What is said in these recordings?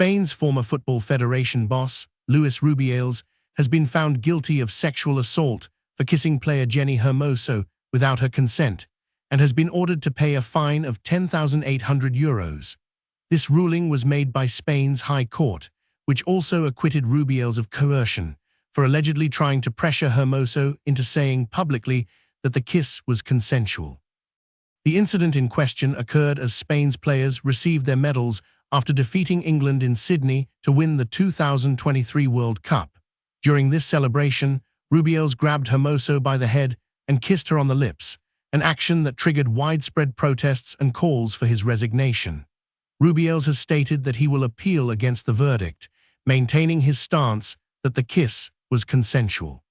Spain's former Football Federation boss, Luis Rubiales, has been found guilty of sexual assault for kissing player Jenni Hermoso without her consent, and has been ordered to pay a fine of €10,800. This ruling was made by Spain's High Court, which also acquitted Rubiales of coercion for allegedly trying to pressure Hermoso into saying publicly that the kiss was consensual. The incident in question occurred as Spain's players received their medals after defeating England in Sydney to win the 2023 World Cup. During this celebration, Rubiales grabbed Hermoso by the head and kissed her on the lips, an action that triggered widespread protests and calls for his resignation. Rubiales has stated that he will appeal against the verdict, maintaining his stance that the kiss was consensual.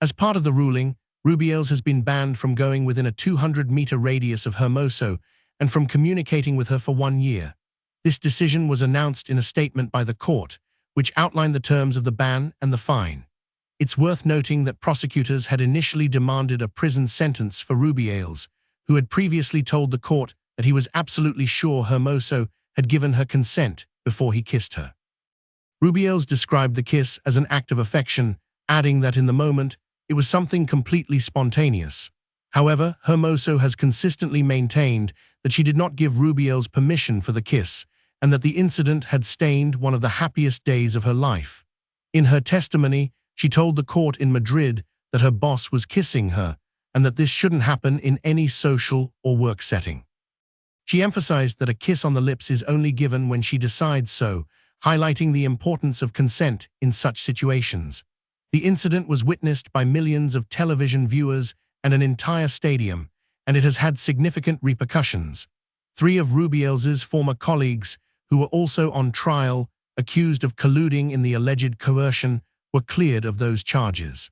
As part of the ruling, Rubiales has been banned from going within a 200-meter radius of Hermoso and from communicating with her for 1 year. This decision was announced in a statement by the court, which outlined the terms of the ban and the fine. It's worth noting that prosecutors had initially demanded a prison sentence for Rubiales, who had previously told the court that he was absolutely sure Hermoso had given her consent before he kissed her. Rubiales described the kiss as an act of affection, adding that in the moment, it was something completely spontaneous. However, Hermoso has consistently maintained that she did not give Rubiales permission for the kiss, and that the incident had stained one of the happiest days of her life. In her testimony, she told the court in Madrid that her boss was kissing her, and that this shouldn't happen in any social or work setting. She emphasized that a kiss on the lips is only given when she decides so, highlighting the importance of consent in such situations. The incident was witnessed by millions of television viewers and an entire stadium, and it has had significant repercussions. 3 of Rubiales' former colleagues, who were also on trial, accused of colluding in the alleged coercion, were cleared of those charges.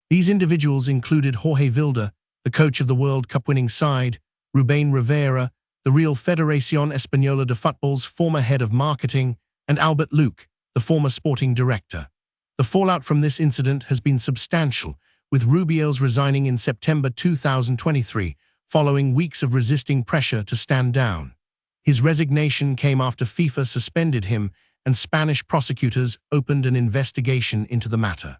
These individuals included Jorge Vilda, the coach of the World Cup-winning side, Rubén Rivera, the Real Federación Española de Futbol's former head of marketing, and Albert Luque, the former sporting director. The fallout from this incident has been substantial, with Rubiales resigning in September 2023, following weeks of resisting pressure to stand down. His resignation came after FIFA suspended him and Spanish prosecutors opened an investigation into the matter.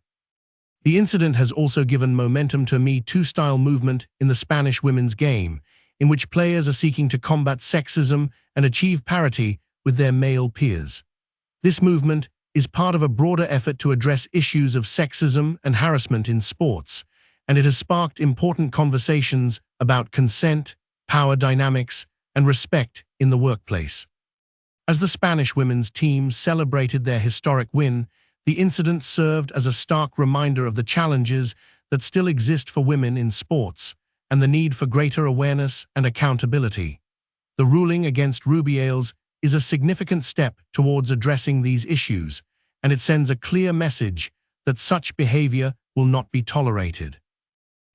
The incident has also given momentum to a Me Too-style movement in the Spanish women's game, in which players are seeking to combat sexism and achieve parity with their male peers. This movement is part of a broader effort to address issues of sexism and harassment in sports, and it has sparked important conversations about consent, power dynamics, and respect in the workplace. As the Spanish women's team celebrated their historic win, the incident served as a stark reminder of the challenges that still exist for women in sports and the need for greater awareness and accountability. The ruling against Rubiales is a significant step towards addressing these issues, and it sends a clear message that such behavior will not be tolerated.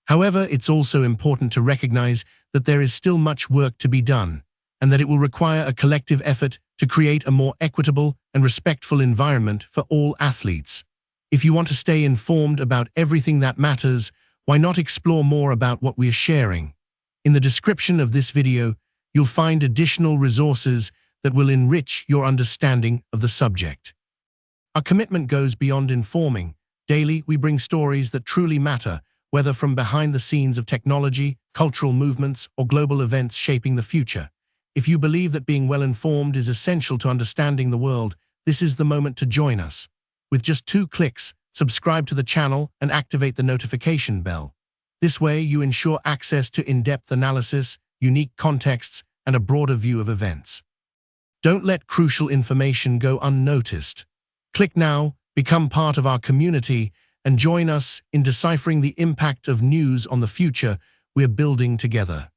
However, it's also important to recognize that there is still much work to be done, and that it will require a collective effort to create a more equitable and respectful environment for all athletes. If you want to stay informed about everything that matters, why not explore more about what we are sharing? In the description of this video, you'll find additional resources that will enrich your understanding of the subject. Our commitment goes beyond informing. Daily, we bring stories that truly matter, whether from behind the scenes of technology, cultural movements, or global events shaping the future. If you believe that being well-informed is essential to understanding the world, this is the moment to join us. With just 2 clicks, subscribe to the channel and activate the notification bell. This way, you ensure access to in-depth analysis, unique contexts, and a broader view of events. Don't let crucial information go unnoticed. Click now, become part of our community, and join us in deciphering the impact of news on the future we're building together.